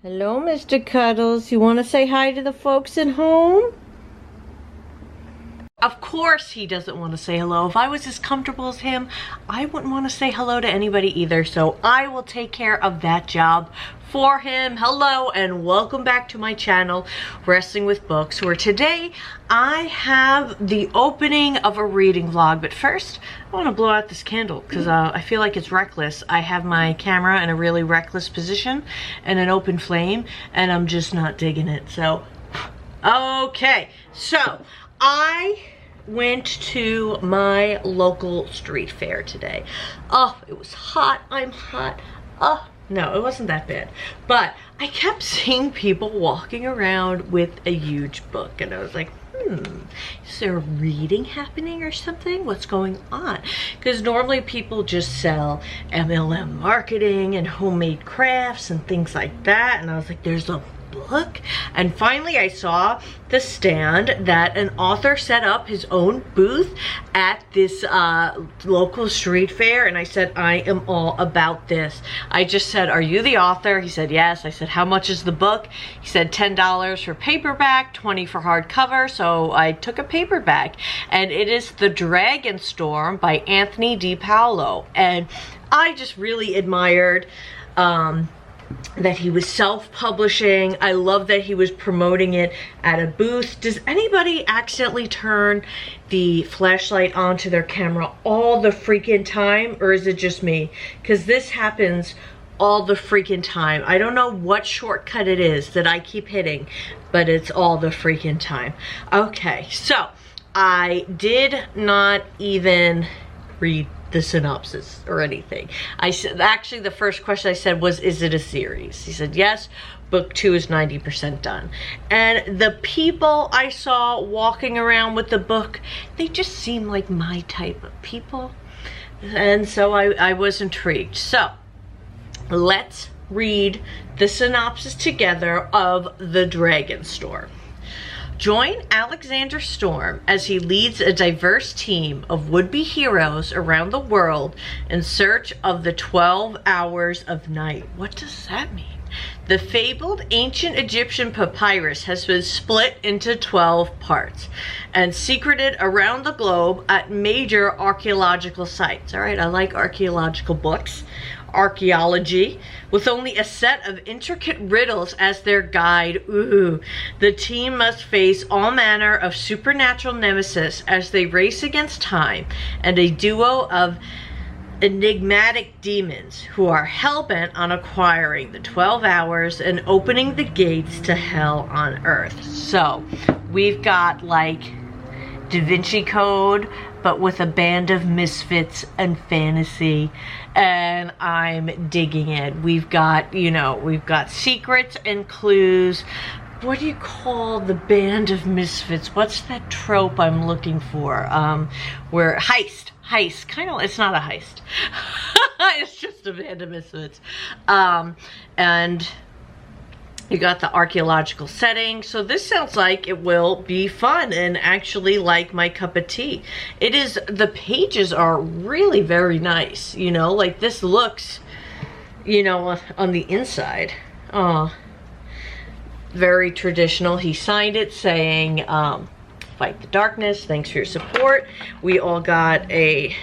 Hello, Mr. Cuddles. You want to say hi to the folks at home? Of course he doesn't want to say hello. If I was as comfortable as him, I wouldn't want to say hello to anybody either. So I will take care of that job for him. Hello and welcome back to my channel, Wrestling with Books, where today I have the opening of a reading vlog. But first, I want to blow out this candle because I feel like it's reckless. I have my camera in a really reckless position and an open flame, and I'm just not digging it. So, okay. So, I went to my local street fair today. Oh, it was hot. I'm hot. Oh, no, it wasn't that bad. But I kept seeing people walking around with a huge book. And I was like, is there a reading happening or something? What's going on? Because normally people just sell MLM marketing and homemade crafts and things like that. And I was like, there's a book? And finally I saw the stand that an author set up his own booth at this local street fair, and I said, I am all about this. I just said, are you the author? He said, yes. I said, how much is the book? He said $10 for paperback, $20 for hardcover. So I took a paperback, and it is The Dragon Storm by Anthony DiPaolo. And I just really admired that he was self-publishing. I love that he was promoting it at a booth. Does anybody accidentally turn the flashlight onto their camera all the freaking time, or is it just me? Because this happens all the freaking time. I don't know what shortcut it is that I keep hitting, but it's all the freaking time. Okay, so I did not even read the synopsis or anything. I said, actually the first question I said was, is it a series? He said, yes, book 2 is 90% done. And the people I saw walking around with the book, they just seemed like my type of people. And so I was intrigued. So let's read the synopsis together of The Dragon Storm. Join Alexander Storm as he leads a diverse team of would-be heroes around the world in search of the 12 hours of night. What does that mean? The fabled ancient Egyptian papyrus has been split into 12 parts and secreted around the globe at major archaeological sites. All right, I like archaeological books. Archaeology, with only a set of intricate riddles as their guide. Ooh. The team must face all manner of supernatural nemesis as they race against time and a duo of enigmatic demons who are hell-bent on acquiring the 12 hours and opening the gates to hell on earth. So we've got like Da Vinci Code, but with a band of misfits and fantasy, and I'm digging it. We've got, you know, we've got secrets and clues. What do you call the band of misfits? What's that trope I'm looking for? Where heist, kind of, it's not a heist. It's just a band of misfits. And you got the archaeological setting. So this sounds like it will be fun and actually like my cup of tea. It is, the pages are really very nice, you know, like this looks, you know, on the inside. Oh, very traditional. He signed it saying, fight the darkness, thanks for your support. We all got a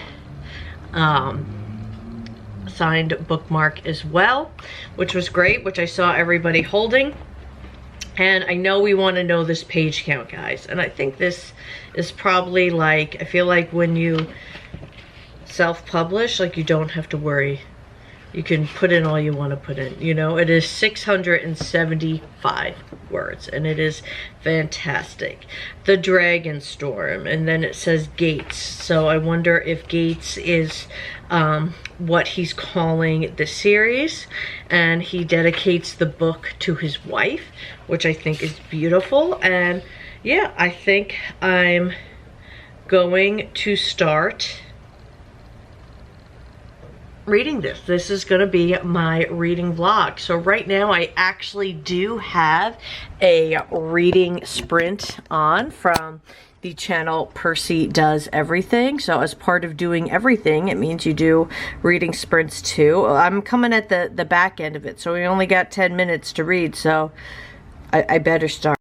signed bookmark as well, which was great, which I saw everybody holding. And I know we want to know this page count, guys, and I think this is probably like, I feel like when you self-publish, like, you don't have to worry. You can put in all you want to put in, you know. It is 675 words, and it is fantastic. The Dragon Storm, and then it says Gates. So I wonder if Gates is what he's calling the series, and he dedicates the book to his wife, which I think is beautiful. And yeah, I think I'm going to start reading this. This is going to be my reading vlog. So right now I actually do have a reading sprint on from the channel Percy Does Everything. So as part of doing everything, it means you do reading sprints too. I'm coming at the back end of it, so we only got 10 minutes to read, so I better start.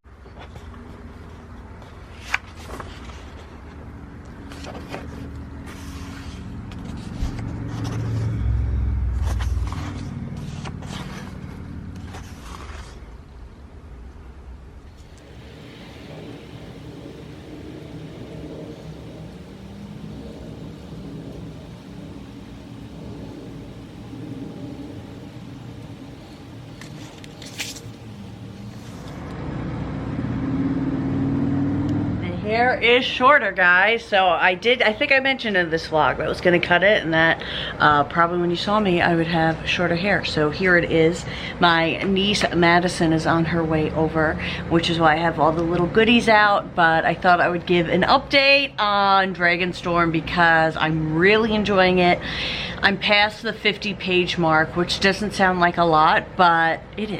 Hair is shorter, guys, so I think I mentioned in this vlog that I was going to cut it, and that probably when you saw me I would have shorter hair. So here it is. My niece Madison is on her way over, which is why I have all the little goodies out, but I thought I would give an update on Dragonstorm because I'm really enjoying it. I'm past the 50-page mark, which doesn't sound like a lot, but it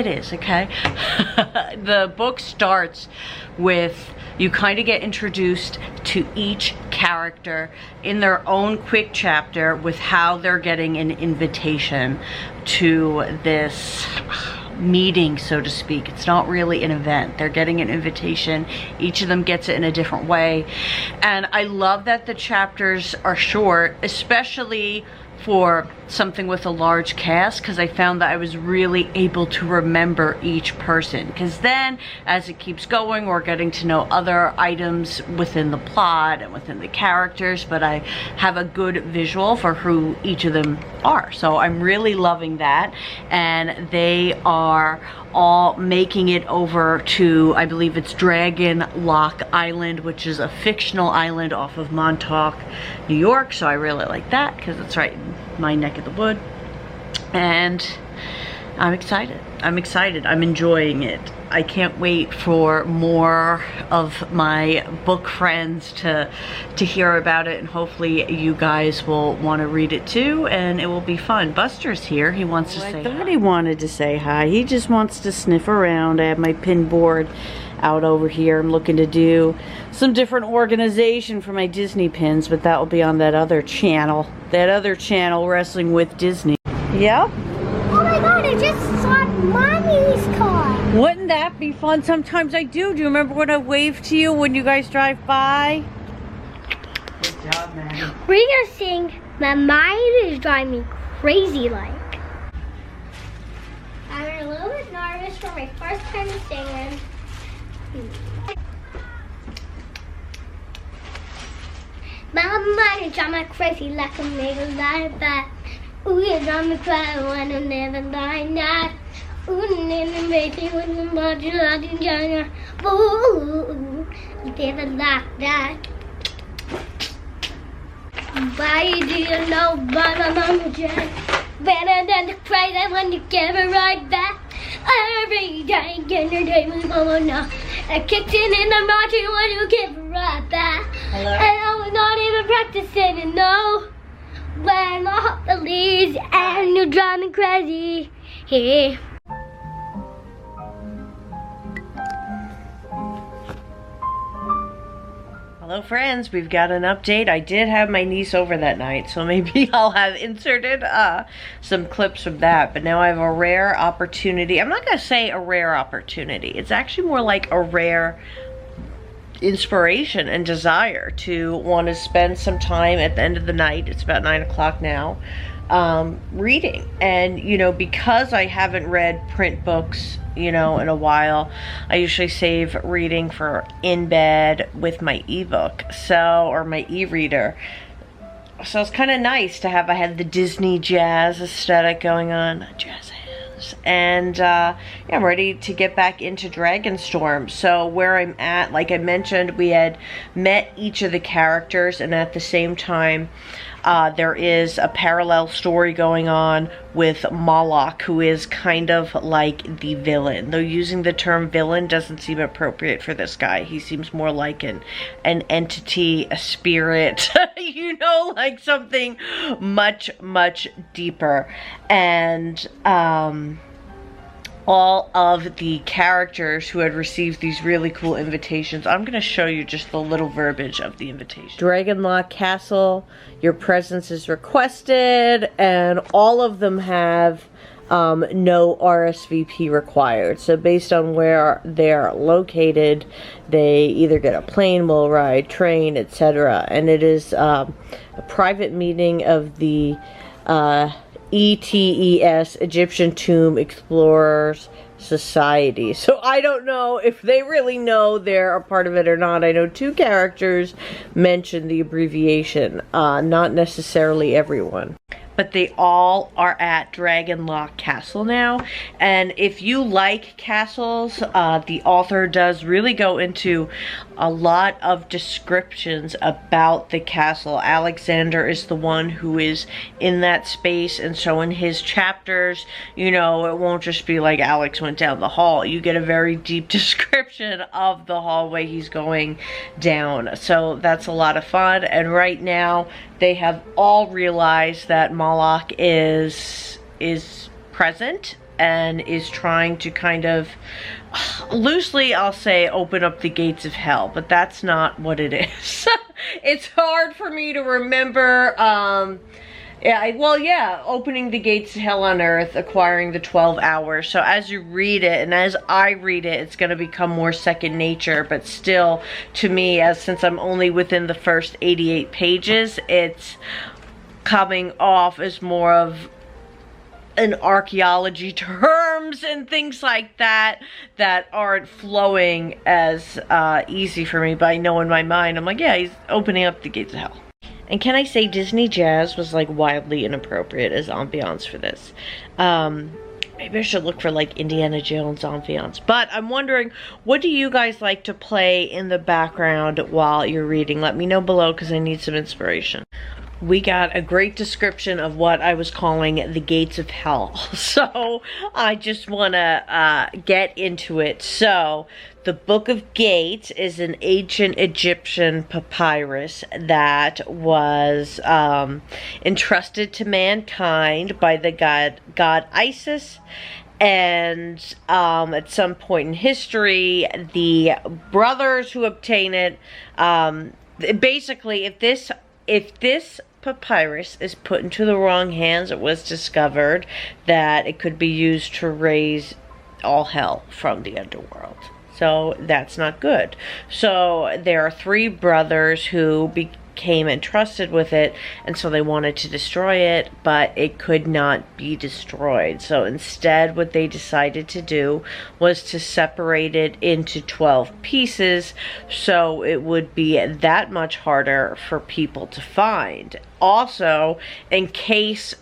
is, okay? The book starts with, you kind of get introduced to each character in their own quick chapter with how they're getting an invitation to this meeting, so to speak. It's not really an event. They're getting an invitation. Each of them gets it in a different way. And I love that the chapters are short, especially for something with a large cast, because I found that I was really able to remember each person, because then as it keeps going we're getting to know other items within the plot and within the characters, but I have a good visual for who each of them are. So I'm really loving that, and they are all making it over to, I believe it's Dragon Lock Island, which is a fictional island off of Montauk, New York. So I really like that because it's right in my neck of the wood, and I'm excited. I'm enjoying it. I can't wait for more of my book friends to hear about it, and hopefully you guys will want to read it too, and it will be fun. Buster's here. He wants to say hi. I thought he wanted to say hi. He just wants to sniff around. I have my pin board out over here. I'm looking to do some different organization for my Disney pins, but that will be on that other channel. That other channel, Wrestling with Disney. Yep. Oh my god, I just saw Mommy's car. Wouldn't that be fun? Sometimes I do. Do you remember when I waved to you when you guys drive by? Good job, man. We're gonna sing My Mind is Driving Me Crazy like. I'm a little bit nervous for my first time singing. My mind is driving me crazy like a nigga like that. Ooh, you drive me crazy when I never like that. Ooh, and then it makes me when I'm watching like a younger. Ooh, you never like that. Why do you know but I'm on the jet? Better than the crazy when you give it right back. Every day, get your day was going on. I kicked in and I'm watching when you give it right back. Hello? And I was not even practicing and no. When I hop the leaves and you drive me crazy. Hey. Hello friends, we've got an update. I did have my niece over that night, so maybe I'll have inserted some clips from that, but now I have a rare opportunity. I'm not going to say a rare opportunity. It's actually more like a rare inspiration and desire to want to spend some time at the end of the night. It's about 9 o'clock now, reading. And, you know, because I haven't read print books, you know, in a while, I usually save reading for in bed with my ebook, so, or my e-reader. So it's kind of nice to have, I had the Disney jazz aesthetic going on, jazz hands, and yeah, I'm ready to get back into Dragonstorm. So where I'm at, like I mentioned, we had met each of the characters, and at the same time, there is a parallel story going on with Moloch, who is kind of like the villain. Though using the term villain doesn't seem appropriate for this guy. He seems more like an entity, a spirit, you know, like something much, much deeper. And all of the characters who had received these really cool invitations. I'm going to show you just the little verbiage of the invitation. Dragonlock Castle, your presence is requested, and all of them have no RSVP required. So based on where they're located, they either get a plane, will ride, train, etc. And it is a private meeting of the ETES, Egyptian Tomb Explorers Society. So I don't know if they really know they're a part of it or not. I know 2 characters mentioned the abbreviation, not necessarily everyone. But they all are at Dragonlock Castle now. And if you like castles, the author does really go into a lot of descriptions about the castle. Alexander is the one who is in that space, and so in his chapters, you know, it won't just be like Alex went down the hall. You get a very deep description of the hallway he's going down. So that's a lot of fun. And right now, they have all realized that Moloch is present and is trying to kind of, loosely I'll say, open up the gates of hell, but that's not what it is. It's hard for me to remember, opening the gates of hell on earth, acquiring the 12 hours. So as you read it, and as I read it, it's going to become more second nature, but still, to me, since I'm only within the first 88 pages, it's coming off as more of an archaeology terms and things like that that aren't flowing as easy for me. But I know in my mind, I'm like, yeah, he's opening up the gates of hell. And can I say Disney jazz was like wildly inappropriate as ambiance for this. Maybe I should look for like Indiana Jones ambiance. But I'm wondering, what do you guys like to play in the background while you're reading? Let me know below because I need some inspiration. We got a great description of what I was calling the gates of hell. So I just want to get into it. So the Book of Gates is an ancient Egyptian papyrus that was entrusted to mankind by the god Isis. And at some point in history, the brothers who obtain it, basically, if this papyrus is put into the wrong hands, it was discovered that it could be used to raise all hell from the underworld. So that's not good. So there are 3 brothers who became entrusted with it, and so they wanted to destroy it, but it could not be destroyed. So instead, what they decided to do was to separate it into 12 pieces, so it would be that much harder for people to find. Also, in case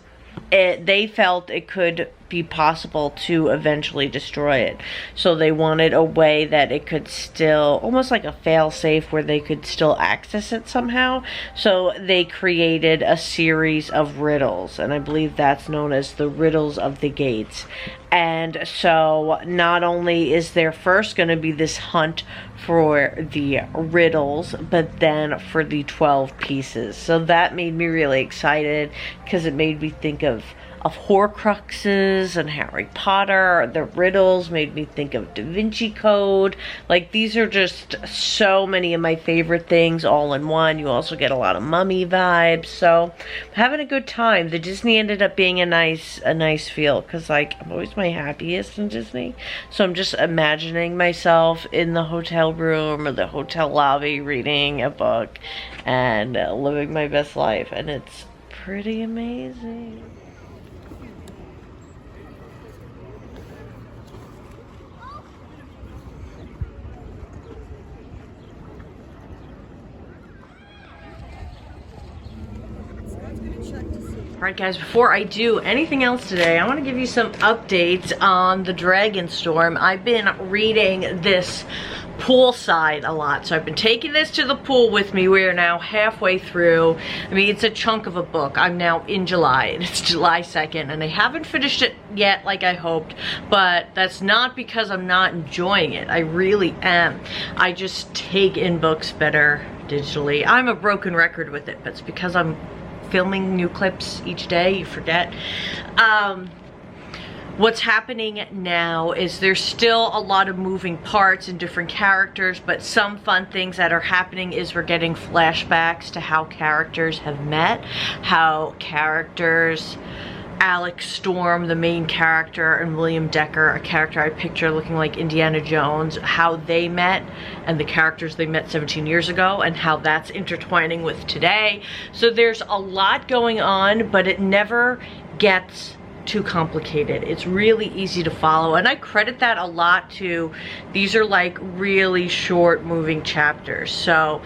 they felt it could be possible to eventually destroy it. So they wanted a way that it could still, almost like a fail-safe, where they could still access it somehow. So they created a series of riddles, and I believe that's known as the Riddles of the Gates. And so not only is there first going to be this hunt for the riddles, but then for the 12 pieces. So that made me really excited because it made me think of Horcruxes and Harry Potter. The riddles made me think of Da Vinci Code. Like, these are just so many of my favorite things all in one. You also get a lot of Mummy vibes. So I'm having a good time. The Disney ended up being a nice feel, because like I'm always my happiest in Disney. So I'm just imagining myself in the hotel room or the hotel lobby reading a book and living my best life, and it's pretty amazing. Alright guys, before I do anything else today, I want to give you some updates on the Dragon Storm. I've been reading this poolside a lot, so I've been taking this to the pool with me. We are now halfway through. I mean, it's a chunk of a book. I'm now in July, and it's July 2nd, and I haven't finished it yet like I hoped, but that's not because I'm not enjoying it. I really am. I just take in books better digitally. I'm a broken record with it, but it's because I'm filming new clips each day. You forget. what's happening now is there's still a lot of moving parts and different characters, but some fun things that are happening is we're getting flashbacks to how characters have met, how characters, Alex Storm, the main character, and William Decker, a character I picture looking like Indiana Jones, how they met and the characters they met 17 years ago and how that's intertwining with today. So there's a lot going on, but it never gets too complicated. It's really easy to follow, and I credit that a lot to, these are like really short moving chapters, so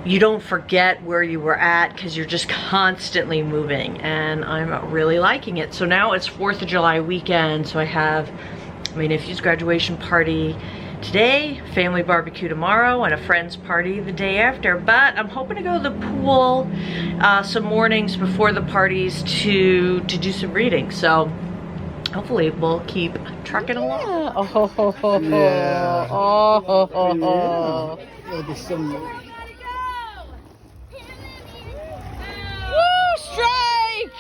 you don't forget where you were at because you're just constantly moving, and I'm really liking it. So now it's 4th of July weekend, so I have my nephew's graduation party today, family barbecue tomorrow, and a friend's party the day after. But I'm hoping to go to the pool some mornings before the parties to do some reading. So hopefully we'll keep trucking along. Yeah. Woo, strike!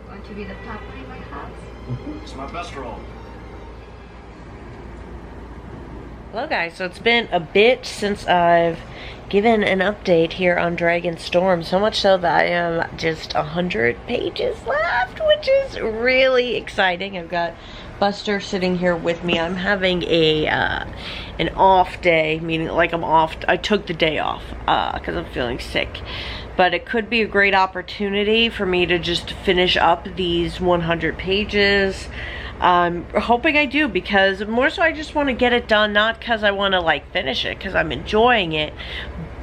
Want to be the top in my house? It's my best role. Hello guys, so it's been a bit since I've given an update here on Dragon Storm, so much so that I am just 100 pages left, which is really exciting. I've got Buster sitting here with me. I'm having a an off day, meaning like I'm off. I took the day off because I'm feeling sick, but it could be a great opportunity for me to just finish up these 100 pages. I'm hoping I do, because more so I just want to get it done, not because I want to like finish it, because I'm enjoying it,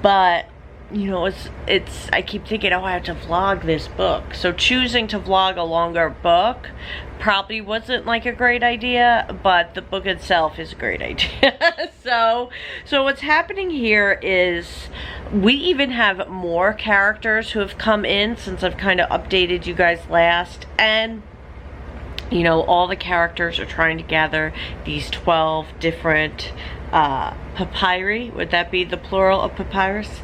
but you know, it's I keep thinking, oh, I have to vlog this book, so choosing to vlog a longer book probably wasn't like a great idea, but the book itself is a great idea. so what's happening here is we even have more characters who have come in since I've kind of updated you guys last, and you know, all the characters are trying to gather these 12 different papyri. Would that be the plural of papyrus?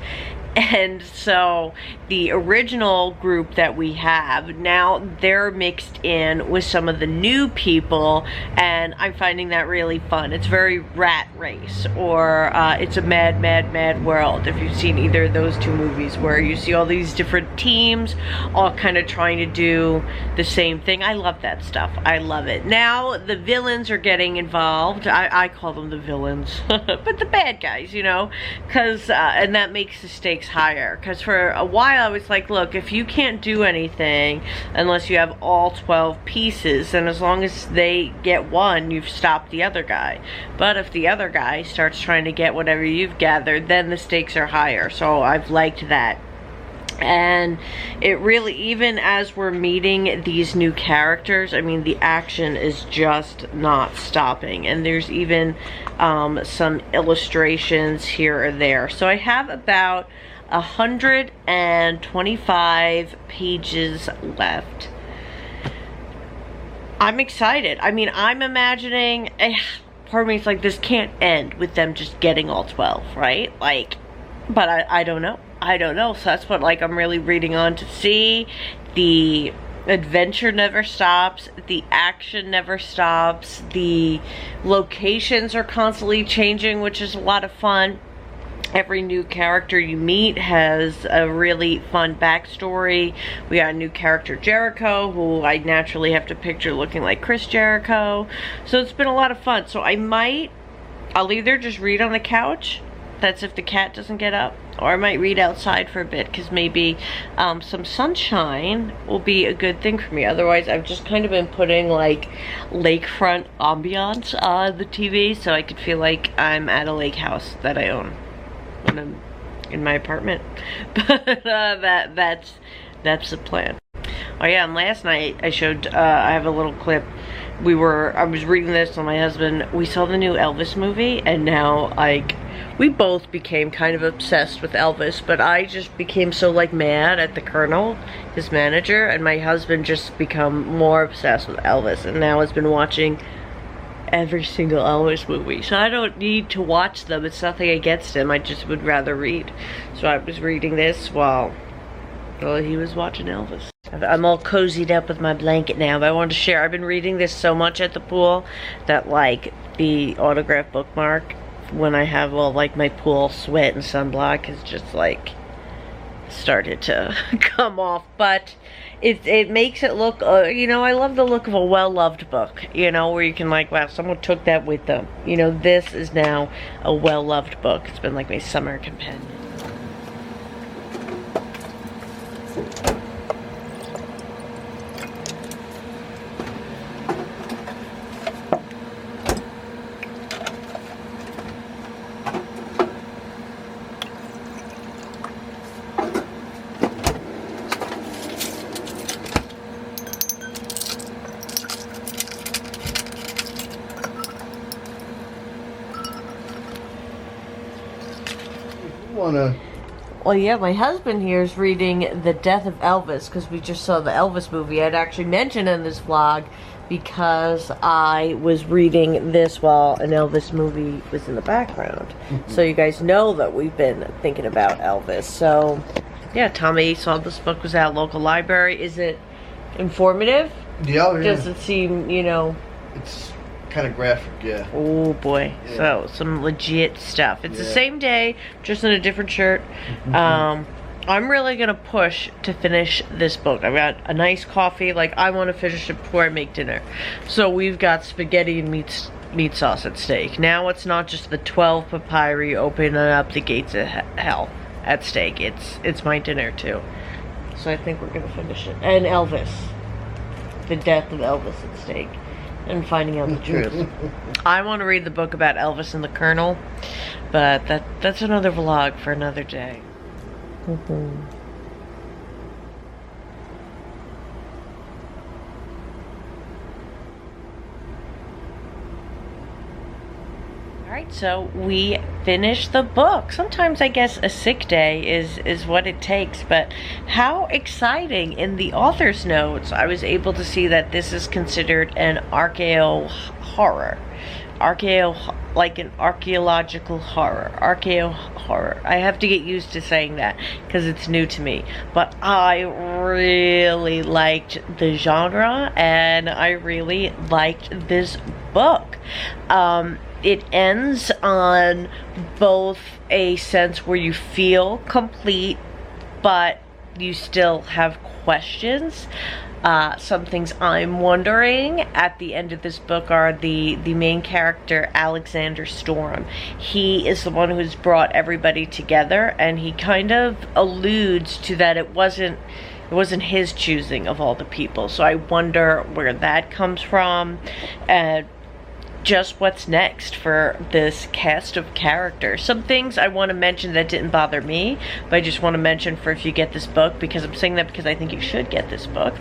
And so the original group that we have, now they're mixed in with some of the new people, and I'm finding that really fun. It's very Rat Race, or It's a Mad, Mad, Mad World, if you've seen either of those two movies, where you see all these different teams all kind of trying to do the same thing. I love that stuff. I love it. Now the villains are getting involved. I call them the villains, but the bad guys, you know, because and that makes the stakes higher, because for a while I was like, look, if you can't do anything unless you have all 12 pieces, then as long as they get one, you've stopped the other guy. But if the other guy starts trying to get whatever you've gathered, then the stakes are higher. So I've liked that. And it really, even as we're meeting these new characters, I mean, the action is just not stopping, and there's even some illustrations here or there. So I have about 125 pages left. I'm excited. I mean, I'm imagining, part of me is like, this can't end with them just getting all 12, right? Like, but I don't know. I don't know. So that's what, like, I'm really reading on to see. The adventure never stops. The action never stops. The locations are constantly changing, which is a lot of fun. Every new character you meet has a really fun backstory. We got a new character, Jericho, who I naturally have to picture looking like Chris Jericho. So it's been a lot of fun. So I'll either just read on the couch, that's if the cat doesn't get up, or I might read outside for a bit, because maybe some sunshine will be a good thing for me. Otherwise, I've just kind of been putting like lakefront ambiance on the TV, so I could feel like I'm at a lake house that I own when I'm in my apartment. But that's the plan. Oh yeah, and last night I showed, I have a little clip. I was reading this with my husband. We saw the new Elvis movie, and now, like, we both became kind of obsessed with Elvis, but I just became so, like, mad at the Colonel, his manager, and my husband just become more obsessed with Elvis, and now has been watching every single Elvis movie. So I don't need to watch them. It's nothing against him. I just would rather read. So I was reading this while he was watching Elvis. I'm all cozied up with my blanket now, but I wanted to share. I've been reading this so much at the pool that, like, the autograph bookmark, when I have all, like, my pool sweat and sunblock, has just, like, started to come off. But it makes it look, you know, I love the look of a well-loved book, you know, where you can, like, wow, someone took that with them. You know, this is now a well-loved book. It's been, like, my summer companion. Well, yeah, my husband here is reading The Death of Elvis because we just saw the Elvis movie. I'd actually mentioned in this vlog because I was reading this while an Elvis movie was in the background. So you guys know that we've been thinking about Elvis. So, yeah, Tommy saw this book was at a local library. Is it informative? Yeah, yeah. Does it seem, you know... It's kind of graphic, yeah. Oh boy, Yeah. So some legit stuff. It's the same day, just in a different shirt. I'm really gonna push to finish this book. I've got a nice coffee. Like, I want to finish it before I make dinner. So we've got spaghetti and meat sauce at stake. Now it's not just the 12 papyri opening up the gates of hell at stake. It's my dinner too. So I think we're gonna finish it. And Elvis, the death of Elvis at stake. And finding out the truth. I want to read the book about Elvis and the Colonel, but that's another vlog for another day. Alright, so we finished the book. Sometimes I guess a sick day is what it takes, but how exciting. In the author's notes, I was able to see that this is considered an archaeo-horror. Like an archaeological horror. Archaeo-horror. I have to get used to saying that because it's new to me. But I really liked the genre and I really liked this book. It ends on both a sense where you feel complete, but you still have questions. Some things I'm wondering at the end of this book are the main character, Alexander Storm. He is the one who's brought everybody together, and he kind of alludes to that it wasn't his choosing of all the people. So I wonder where that comes from, and just what's next for this cast of characters. Some things I want to mention that didn't bother me, but I just want to mention for if you get this book, because I'm saying that because I think you should get this book,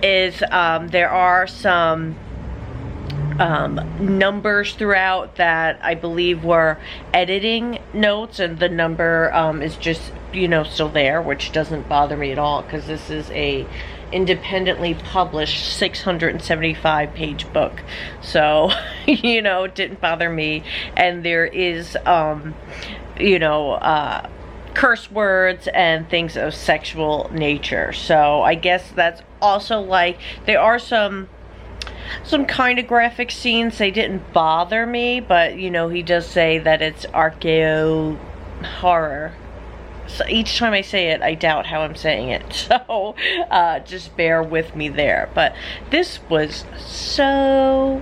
is there are some numbers throughout that I believe were editing notes, and the number is just, you know, still there, which doesn't bother me at all because this is a independently published 675 page book, so you know, it didn't bother me. And there is you know, curse words and things of sexual nature, so I guess that's also, like, there are some kind of graphic scenes. They didn't bother me, but you know, he does say that it's archaeo horror. So each time I say it, I doubt how I'm saying it. So just bear with me there. But this was so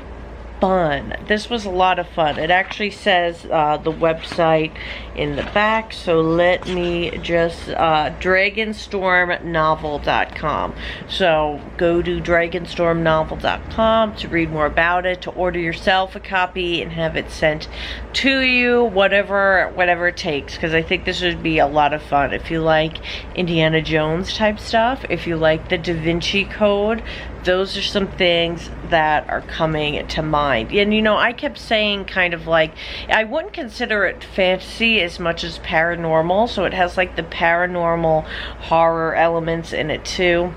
fun. This was a lot of fun. It actually says the website in the back. So let me just, dragonstormnovel.com. So go to dragonstormnovel.com to read more about it, to order yourself a copy and have it sent to you, whatever it takes, because I think this would be a lot of fun. If you like Indiana Jones type stuff, if you like the Da Vinci Code, those are some things that are coming to mind. And you know, I kept saying kind of like, I wouldn't consider it fantasy as much as paranormal, so it has like the paranormal horror elements in it too,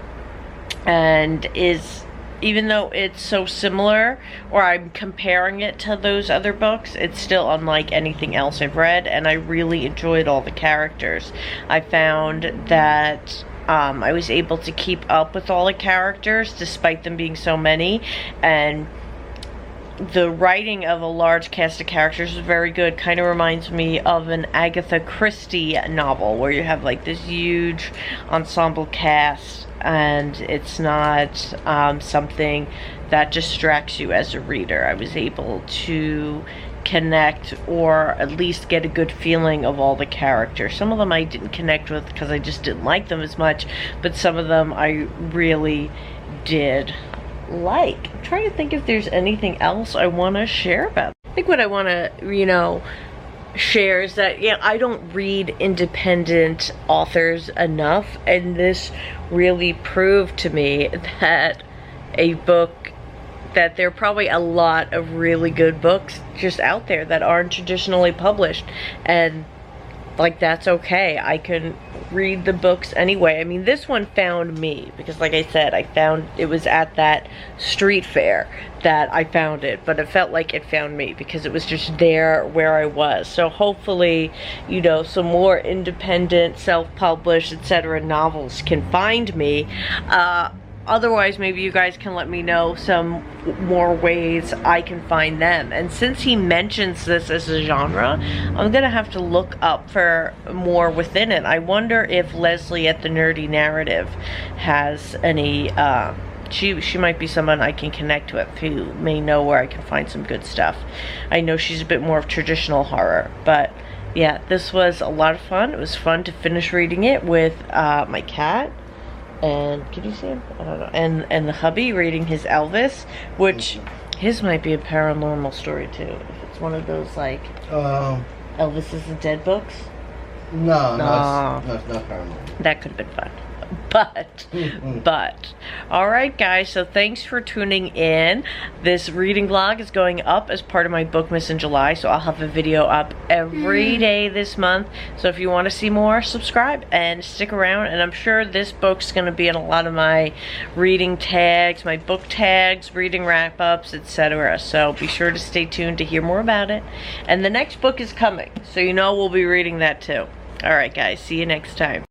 and is even though it's so similar, or I'm comparing it to those other books, it's still unlike anything else I've read, and I really enjoyed all the characters. I found that I was able to keep up with all the characters despite them being so many, and the writing of a large cast of characters is very good. Kind of reminds me of an Agatha Christie novel where you have like this huge ensemble cast, and it's not something that distracts you as a reader. I was able to connect, or at least get a good feeling of all the characters. Some of them I didn't connect with because I just didn't like them as much, but some of them I really did like. I'm trying to think if there's anything else I want to share about. I think what I want to, share is that, I don't read independent authors enough, and this really proved to me that that there are probably a lot of really good books just out there that aren't traditionally published, and like that's okay. I can read the books anyway. I mean, this one found me because, like I said, I found it was at that street fair that I found it, but it felt like it found me because it was just there where I was. So hopefully, some more independent, self-published, etc. novels can find me. Otherwise, maybe you guys can let me know some more ways I can find them. And since he mentions this as a genre, I'm gonna have to look up for more within it. I wonder if Leslie at the Nerdy Narrative has any, she might be someone I can connect with who may know where I can find some good stuff. I know she's a bit more of traditional horror, but yeah, this was a lot of fun. It was fun to finish reading it with my cat. And can you see him? I don't know. And the hubby reading his Elvis, which his might be a paranormal story too. If it's one of those like Elvis is the Dead books. No, it's not paranormal. That could have been fun. But alright guys, so thanks for tuning in. This reading vlog is going up as part of my Bookmas in July, so I'll have a video up every day this month. So if you want to see more, subscribe and stick around, and I'm sure this book's going to be in a lot of my reading tags, my book tags, reading wrap-ups, etc. So be sure to stay tuned to hear more about it. And the next book is coming, so we'll be reading that too. Alright guys, see you next time.